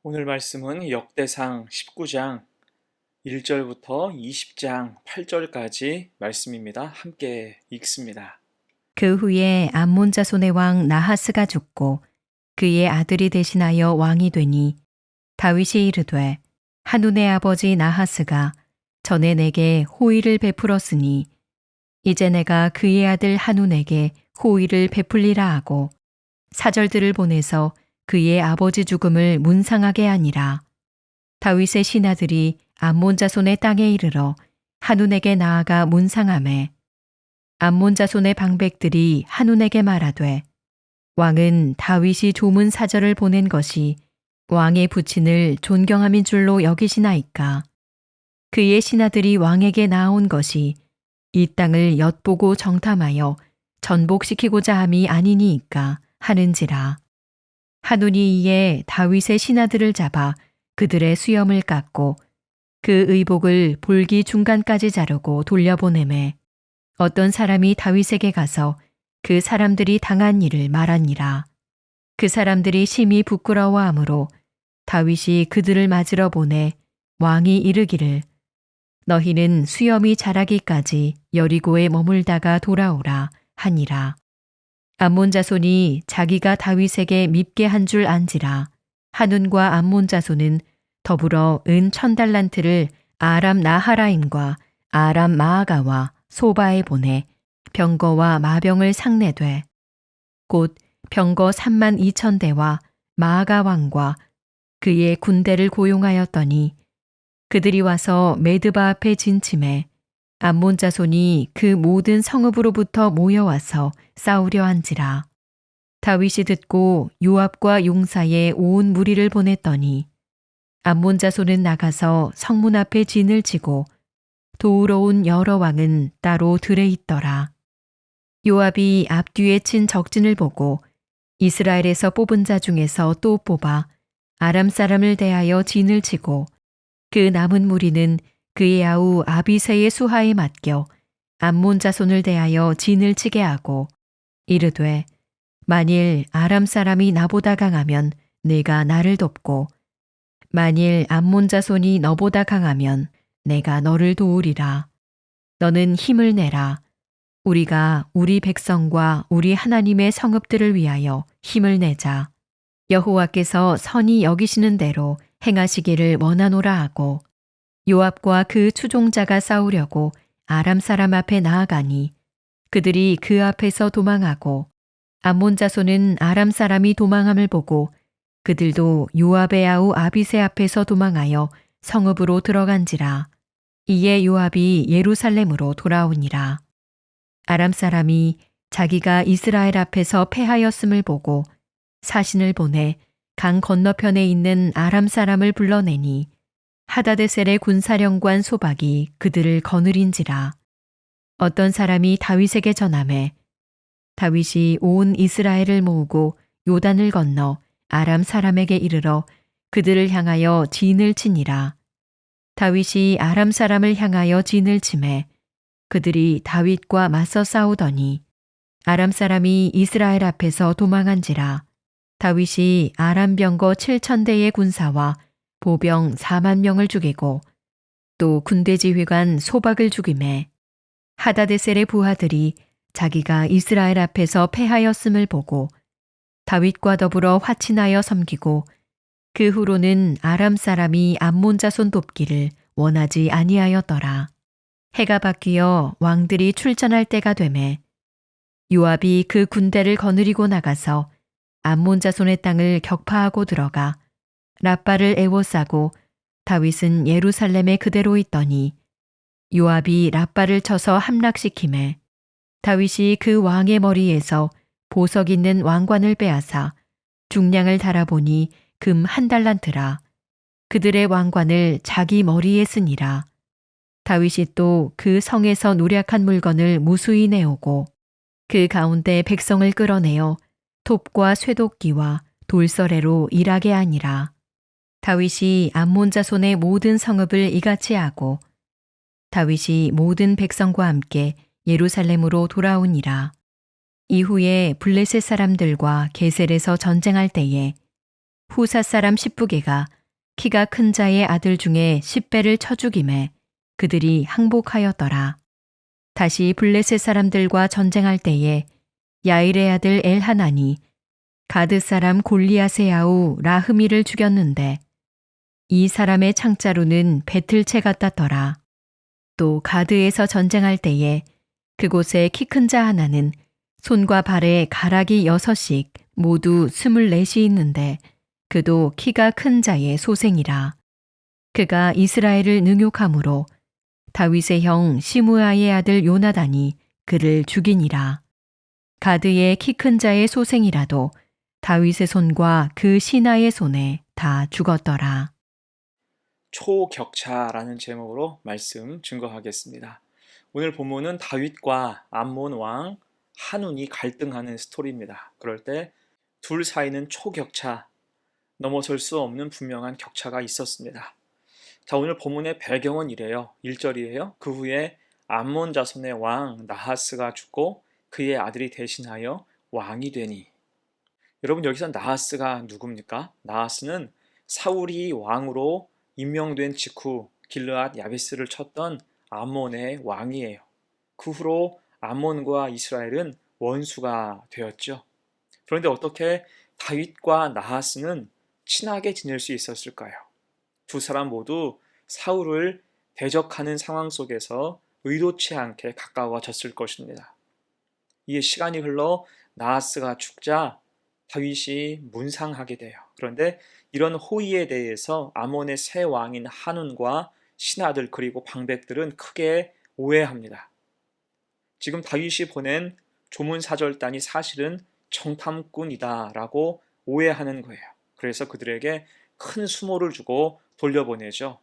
오늘 말씀은 역대상 19장 1절부터 20장 8절까지 말씀입니다. 함께 읽습니다. 그 후에 암몬 자손의 왕 나하스가 죽고 그의 아들이 대신하여 왕이 되니 다윗이 이르되 한눈의 아버지 나하스가 전에 내게 호의를 베풀었으니 이제 내가 그의 아들 한눈에게 호의를 베풀리라 하고 사절들을 보내서 그의 아버지 죽음을 문상하게 하니라. 다윗의 신하들이 암몬 자손의 땅에 이르러 한눈에게 나아가 문상하매 암몬 자손의 방백들이 한눈에게 말하되 왕은 다윗이 조문 사절을 보낸 것이 왕의 부친을 존경함인 줄로 여기시나이까. 그의 신하들이 왕에게 나아온 것이 이 땅을 엿보고 정탐하여 전복시키고자 함이 아니니이까 하는지라. 한눈이 이에 다윗의 신하들을 잡아 그들의 수염을 깎고 그 의복을 볼기 중간까지 자르고 돌려보내매 어떤 사람이 다윗에게 가서 그 사람들이 당한 일을 말하니라. 그 사람들이 심히 부끄러워하므로 다윗이 그들을 맞으러 보내 왕이 이르기를 너희는 수염이 자라기까지 여리고에 머물다가 돌아오라 하니라. 암몬 자손이 자기가 다윗에게 밉게 한 줄 안지라. 한눈과 암몬 자손은 더불어 은 1000달란트를 아람 나하라임과 아람 마아가와 소바에 보내 병거와 마병을 상내되 곧 병거 32,000대와 마아가 왕과 그의 군대를 고용하였더니 그들이 와서 메드바 앞에 진침해 암몬 자손이 그 모든 성읍으로부터 모여와서 싸우려 한지라. 다윗이 듣고 요압과 용사의 온 무리를 보냈더니 암몬 자손은 나가서 성문 앞에 진을 치고 도우러 온 여러 왕은 따로 들에 있더라. 요압이 앞뒤에 친 적진을 보고 이스라엘에서 뽑은 자 중에서 또 뽑아 아람 사람을 대하여 진을 치고 그 남은 무리는 그의 아우 아비새의 수하에 맡겨 암몬 자손을 대하여 진을 치게 하고 이르되 만일 아람 사람이 나보다 강하면 내가 나를 돕고 만일 암몬 자손이 너보다 강하면 내가 너를 도우리라. 너는 힘을 내라. 우리가 우리 백성과 우리 하나님의 성읍들을 위하여 힘을 내자. 여호와께서 선히 여기시는 대로 행하시기를 원하노라 하고 요압과 그 추종자가 싸우려고 아람 사람 앞에 나아가니 그들이 그 앞에서 도망하고 암몬 자손은 아람 사람이 도망함을 보고 그들도 요압의 아우 아비새 앞에서 도망하여 성읍으로 들어간지라. 이에 요압이 예루살렘으로 돌아오니라. 아람 사람이 자기가 이스라엘 앞에서 패하였음을 보고 사신을 보내 강 건너편에 있는 아람 사람을 불러내니 하다데셀의 군사령관 소박이 그들을 거느린지라. 어떤 사람이 다윗에게 전하매 다윗이 온 이스라엘을 모으고 요단을 건너 아람 사람에게 이르러 그들을 향하여 진을 치니라. 다윗이 아람 사람을 향하여 진을 치매 그들이 다윗과 맞서 싸우더니 아람 사람이 이스라엘 앞에서 도망한지라. 다윗이 아람 병거 7,000대의 군사와 보병 4만 명을 죽이고 또 군대 지휘관 소박을 죽이매 하다데셀의 부하들이 자기가 이스라엘 앞에서 패하였음을 보고 다윗과 더불어 화친하여 섬기고 그 후로는 아람 사람이 암몬 자손 돕기를 원하지 아니하였더라. 해가 바뀌어 왕들이 출전할 때가 되매 요압이 그 군대를 거느리고 나가서 암몬 자손의 땅을 격파하고 들어가 라빠를 에워싸고 다윗은 예루살렘에 그대로 있더니 요압이 라빠를 쳐서 함락시키매 다윗이 그 왕의 머리에서 보석 있는 왕관을 빼앗아 중량을 달아보니 금 1달란트라. 그들의 왕관을 자기 머리에 쓰니라. 다윗이 또 그 성에서 노략한 물건을 무수히 내오고 그 가운데 백성을 끌어내어 톱과 쇠도끼와 돌서래로 일하게 하니라. 다윗이 암몬 자손의 모든 성읍을 이같이 하고 다윗이 모든 백성과 함께 예루살렘으로 돌아오니라. 이후에 블레셋 사람들과 게셀에서 전쟁할 때에 후사 사람 10부개가 키가 큰 자의 아들 중에 10배를 쳐 죽임에 그들이 항복하였더라. 다시 블레셋 사람들과 전쟁할 때에 야일의 아들 엘하난이 가드 사람 골리앗의 아우 라흐미를 죽였는데 이 사람의 창자루는 배틀채 같았더라. 또 가드에서 전쟁할 때에 그곳에 키 큰 자 하나는 손과 발에 가락이 6씩 모두 24이 있는데 그도 키가 큰 자의 소생이라. 그가 이스라엘을 능욕함으로 다윗의 형 시므아의 아들 요나단이 그를 죽이니라. 가드의 키 큰 자의 소생이라도 다윗의 손과 그 신하의 손에 다 죽었더라. 초격차라는 제목으로 말씀 증거하겠습니다. 오늘 본문은 다윗과 암몬 왕 한운이 갈등하는 스토리입니다. 그럴 때 둘 사이는 초격차, 넘어설 수 없는 분명한 격차가 있었습니다. 자, 오늘 본문의 배경은 이래요. 1절이에요. 그 후에 암몬 자손의 왕 나하스가 죽고 그의 아들이 대신하여 왕이 되니. 여러분, 여기서 나하스가 누굽니까? 나하스는 사울이 왕으로 임명된 직후 길르앗 야베스를 쳤던 암몬의 왕이에요. 그 후로 암몬과 이스라엘은 원수가 되었죠. 그런데 어떻게 다윗과 나하스는 친하게 지낼 수 있었을까요? 두 사람 모두 사울을 대적하는 상황 속에서 의도치 않게 가까워졌을 것입니다. 이에 시간이 흘러 나하스가 죽자 다윗이 문상하게 돼요. 그런데 이런 호의에 대해서 아몬의 새 왕인 한운과 신하들 그리고 방백들은 크게 오해합니다. 지금 다윗이 보낸 조문사절단이 사실은 정탐꾼이다라고 오해하는 거예요. 그래서 그들에게 큰 수모를 주고 돌려보내죠.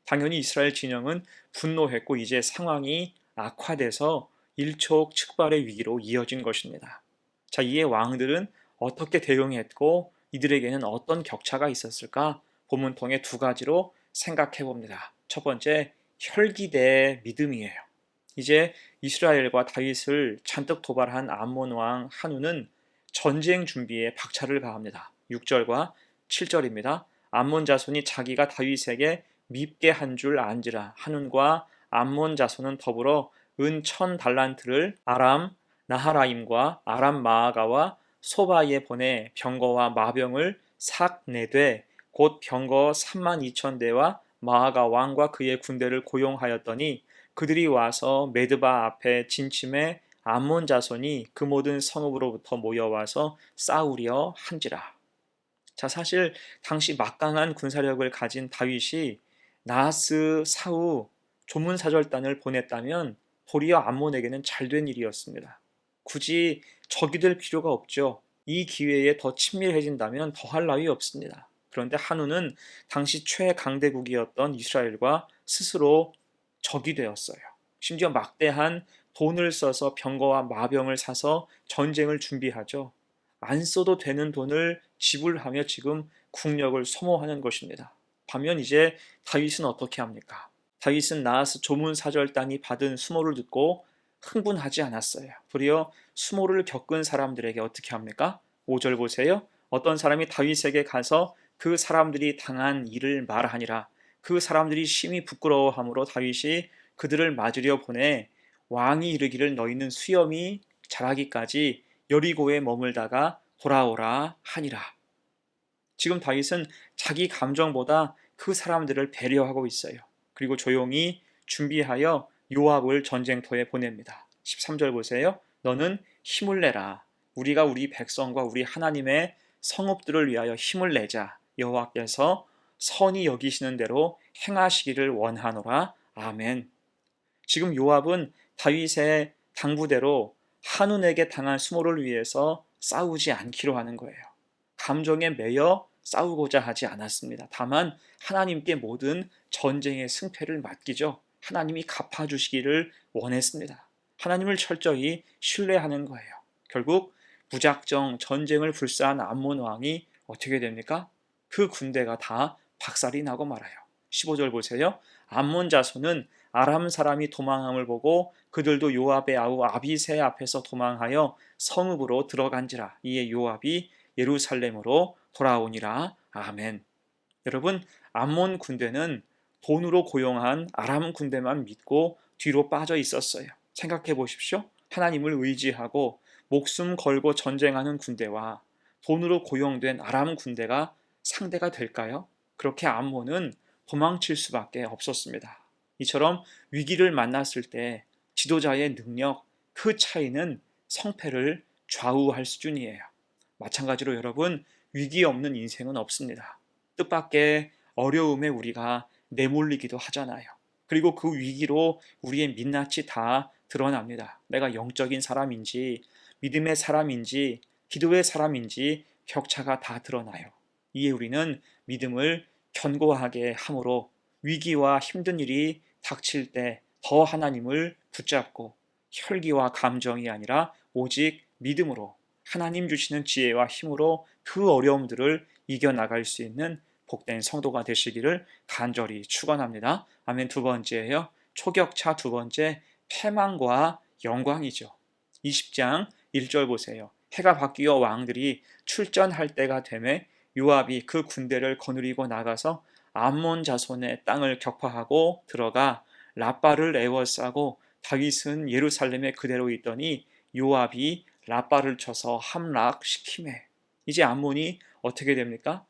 당연히 이스라엘 진영은 분노했고 이제 상황이 악화돼서 일촉즉발의 위기로 이어진 것입니다. 자, 이에 왕들은 어떻게 대응했고 이들에게는 어떤 격차가 있었을까? 본문 통해 두 가지로 생각해 봅니다. 첫 번째, 혈기 대 믿음이에요. 이제 이스라엘과 다윗을 잔뜩 도발한 암몬 왕 한우는 전쟁 준비에 박차를 가합니다. 6절과 7절입니다. 암몬 자손이 자기가 다윗에게 밉게 한 줄 안지라. 한운과 암몬 자손은 더불어 은 1000달란트를 아람 나하라임과 아람 마아가와 소바이에 보내 병거와 마병을 삭 내되 곧 병거 32,000대와 마아가 왕과 그의 군대를 고용하였더니 그들이 와서 메드바 앞에 진침해 암몬 자손이 그 모든 성읍으로부터 모여와서 싸우려 한지라. 자, 사실 당시 막강한 군사력을 가진 다윗이 나하스 사후 조문사절단을 보냈다면 도리어 암몬에게는 잘된 일이었습니다. 굳이 적이 될 필요가 없죠. 이 기회에 더 친밀해진다면 더할 나위 없습니다. 그런데 한우는 당시 최강대국이었던 이스라엘과 스스로 적이 되었어요. 심지어 막대한 돈을 써서 병거와 마병을 사서 전쟁을 준비하죠. 안 써도 되는 돈을 지불하며 지금 국력을 소모하는 것입니다. 반면 이제 다윗은 어떻게 합니까? 다윗은 나하스 조문사절단이 받은 수모를 듣고 흥분하지 않았어요. 도리어 수모를 겪은 사람들에게 어떻게 합니까? 5절 보세요. 어떤 사람이 다윗에게 가서 그 사람들이 당한 일을 말하니라. 그 사람들이 심히 부끄러워함으로 다윗이 그들을 맞으려 보내 왕이 이르기를 너희는 수염이 자라기까지 여리고에 머물다가 돌아오라 하니라. 지금 다윗은 자기 감정보다 그 사람들을 배려하고 있어요. 그리고 조용히 준비하여 요압을 전쟁터에 보냅니다. 13절 보세요. 너는 힘을 내라. 우리가 우리 백성과 우리 하나님의 성읍들을 위하여 힘을 내자. 여호와께서 선히 여기시는 대로 행하시기를 원하노라. 아멘. 지금 요압은 다윗의 당부대로 한운에게 당한 수모를 위해서 싸우지 않기로 하는 거예요. 감정에 매여 싸우고자 하지 않았습니다. 다만 하나님께 모든 전쟁의 승패를 맡기죠. 하나님이 갚아주시기를 원했습니다. 하나님을 철저히 신뢰하는 거예요. 결국 무작정 전쟁을 불사한 암몬 왕이 어떻게 됩니까? 그 군대가 다 박살이 나고 말아요. 15절 보세요. 암몬 자손은 아람 사람이 도망함을 보고 그들도 요압의 아우 아비새 앞에서 도망하여 성읍으로 들어간지라. 이에 요압이 예루살렘으로 돌아오니라. 아멘. 여러분, 암몬 군대는 돈으로 고용한 아람 군대만 믿고 뒤로 빠져 있었어요. 생각해 보십시오. 하나님을 의지하고 목숨 걸고 전쟁하는 군대와 돈으로 고용된 아람 군대가 상대가 될까요? 그렇게 암몬은 도망칠 수밖에 없었습니다. 이처럼 위기를 만났을 때 지도자의 능력, 그 차이는 성패를 좌우할 수준이에요. 마찬가지로 여러분, 위기 없는 인생은 없습니다. 뜻밖의 어려움에 우리가 내몰리기도 하잖아요. 그리고 그 위기로 우리의 민낯이 다 드러납니다. 내가 영적인 사람인지, 믿음의 사람인지, 기도의 사람인지 격차가 다 드러나요. 이에 우리는 믿음을 견고하게 함으로 위기와 힘든 일이 닥칠 때 더 하나님을 붙잡고 혈기와 감정이 아니라 오직 믿음으로 하나님 주시는 지혜와 힘으로 그 어려움들을 이겨나갈 수 있는 복된 성도가 되시기를 간절히 축원합니다. 아멘. 두 번째예요. 초격차 두 번째, 패망과 영광이죠. 20장 1절 보세요. 해가 바뀌어 왕들이 출전할 때가 되매 요압이 그 군대를 거느리고 나가서 암몬 자손의 땅을 격파하고 들어가 라빠를 에워싸고 다윗은 예루살렘에 그대로 있더니 요압이 라빠를 쳐서 함락시키매. 이제 암몬이 어떻게 됩니까?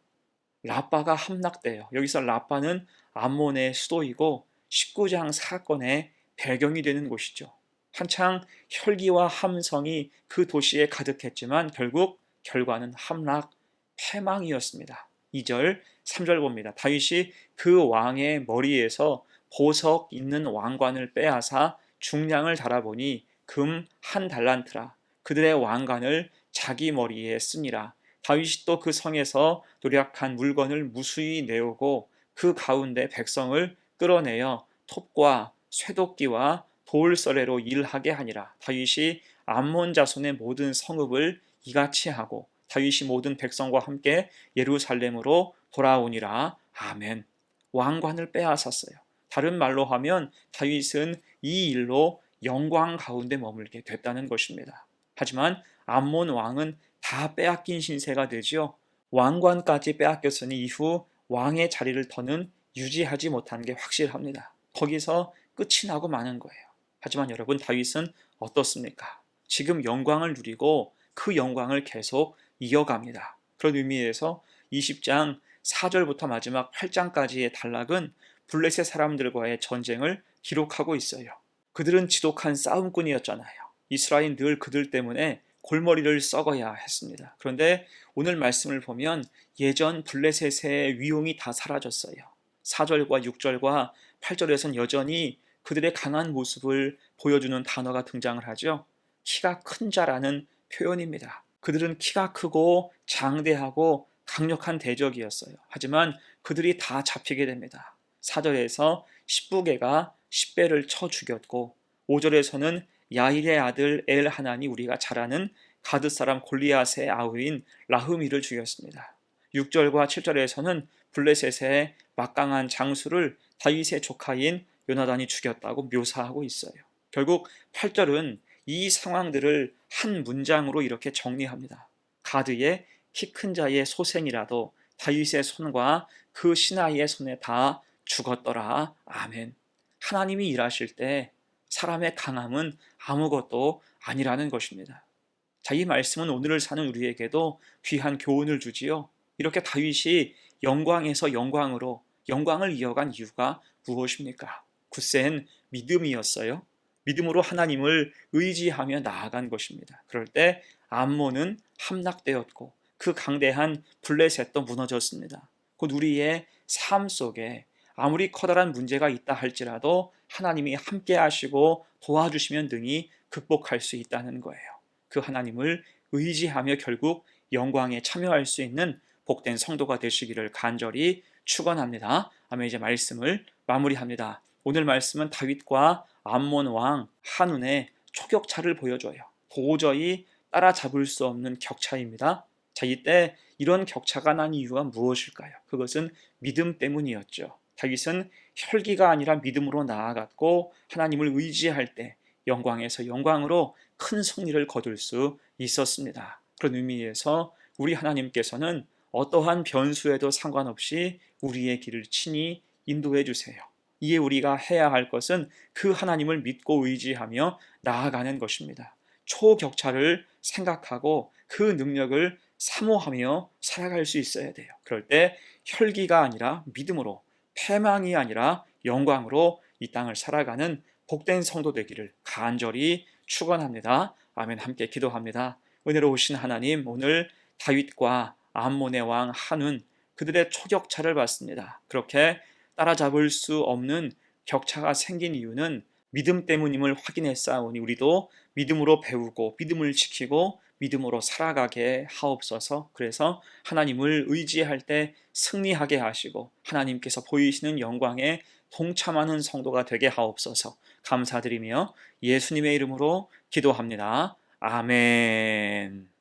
라빠가 함락돼요. 여기서 라빠는 암몬의 수도이고 19장 사건의 배경이 되는 곳이죠. 한창 혈기와 함성이 그 도시에 가득했지만 결국 결과는 함락, 패망이었습니다. 2절, 3절 봅니다. 다윗이 그 왕의 머리에서 보석 있는 왕관을 빼앗아 중량을 달아보니 금 한 달란트라. 그들의 왕관을 자기 머리에 쓰니라. 다윗이 또 그 성에서 노략한 물건을 무수히 내오고 그 가운데 백성을 끌어내어 톱과 쇠도끼와 돌서래로 일하게 하니라. 다윗이 암몬 자손의 모든 성읍을 이같이 하고 다윗이 모든 백성과 함께 예루살렘으로 돌아오니라. 아멘. 왕관을 빼앗았어요. 다른 말로 하면 다윗은 이 일로 영광 가운데 머물게 됐다는 것입니다. 하지만 암몬 왕은 다 빼앗긴 신세가 되지요. 왕관까지 빼앗겼으니 이후 왕의 자리를 더는 유지하지 못한 게 확실합니다. 거기서 끝이 나고 마는 거예요. 하지만 여러분, 다윗은 어떻습니까? 지금 영광을 누리고 그 영광을 계속 이어갑니다. 그런 의미에서 20장 4절부터 마지막 8장까지의 단락은 블레셋 사람들과의 전쟁을 기록하고 있어요. 그들은 지독한 싸움꾼이었잖아요. 이스라엘 늘 그들 때문에 골머리를 썩어야 했습니다. 그런데 오늘 말씀을 보면 예전 블레셋의 위용이 다 사라졌어요. 4절과 6절과 8절에선 여전히 그들의 강한 모습을 보여주는 단어가 등장을 하죠. 키가 큰 자라는 표현입니다. 그들은 키가 크고 장대하고 강력한 대적이었어요. 하지만 그들이 다 잡히게 됩니다. 4절에서 10부개가 10배를 쳐 죽였고 5절에서는 야일의 아들 엘하난이 우리가 잘 아는 가드 사람 골리앗의 아우인 라흐미를 죽였습니다. 6절과 7절에서는 블레셋의 막강한 장수를 다윗의 조카인 요나단이 죽였다고 묘사하고 있어요. 결국 8절은 이 상황들을 한 문장으로 이렇게 정리합니다. 가드의 키 큰 자의 소생이라도 다윗의 손과 그 신하의 손에 다 죽었더라. 아멘. 하나님이 일하실 때 사람의 강함은 아무것도 아니라는 것입니다. 자, 이 말씀은 오늘을 사는 우리에게도 귀한 교훈을 주지요. 이렇게 다윗이 영광에서 영광으로 영광을 이어간 이유가 무엇입니까? 굳센 믿음이었어요. 믿음으로 하나님을 의지하며 나아간 것입니다. 그럴 때 암몬은 함락되었고 그 강대한 블레셋도 무너졌습니다. 곧 우리의 삶 속에 아무리 커다란 문제가 있다 할지라도 하나님이 함께 하시고 도와주시면 등이 극복할 수 있다는 거예요. 그 하나님을 의지하며 결국 영광에 참여할 수 있는 복된 성도가 되시기를 간절히 축원합니다. 아멘. 이제 말씀을 마무리합니다. 오늘 말씀은 다윗과 암몬 왕 한운의 초격차를 보여줘요. 도저히 따라잡을 수 없는 격차입니다. 자, 이때 이런 격차가 난 이유가 무엇일까요? 그것은 믿음 때문이었죠. 다윗은 혈기가 아니라 믿음으로 나아갔고 하나님을 의지할 때 영광에서 영광으로 큰 승리를 거둘 수 있었습니다. 그런 의미에서 우리 하나님께서는 어떠한 변수에도 상관없이 우리의 길을 친히 인도해 주세요. 이에 우리가 해야 할 것은 그 하나님을 믿고 의지하며 나아가는 것입니다. 초격차를 생각하고 그 능력을 사모하며 살아갈 수 있어야 돼요. 그럴 때 혈기가 아니라 믿음으로, 패망이 아니라 영광으로 이 땅을 살아가는 복된 성도 되기를 간절히 축원합니다. 아멘. 함께 기도합니다. 은혜로우신 하나님, 오늘 다윗과 암몬의 왕 한운, 그들의 초격차를 봤습니다. 그렇게 따라잡을 수 없는 격차가 생긴 이유는 믿음 때문임을 확인했사오니 우리도 믿음으로 배우고 믿음을 지키고 믿음으로 살아가게 하옵소서. 그래서 하나님을 의지할 때 승리하게 하시고 하나님께서 보이시는 영광에 동참하는 성도가 되게 하옵소서. 감사드리며 예수님의 이름으로 기도합니다. 아멘.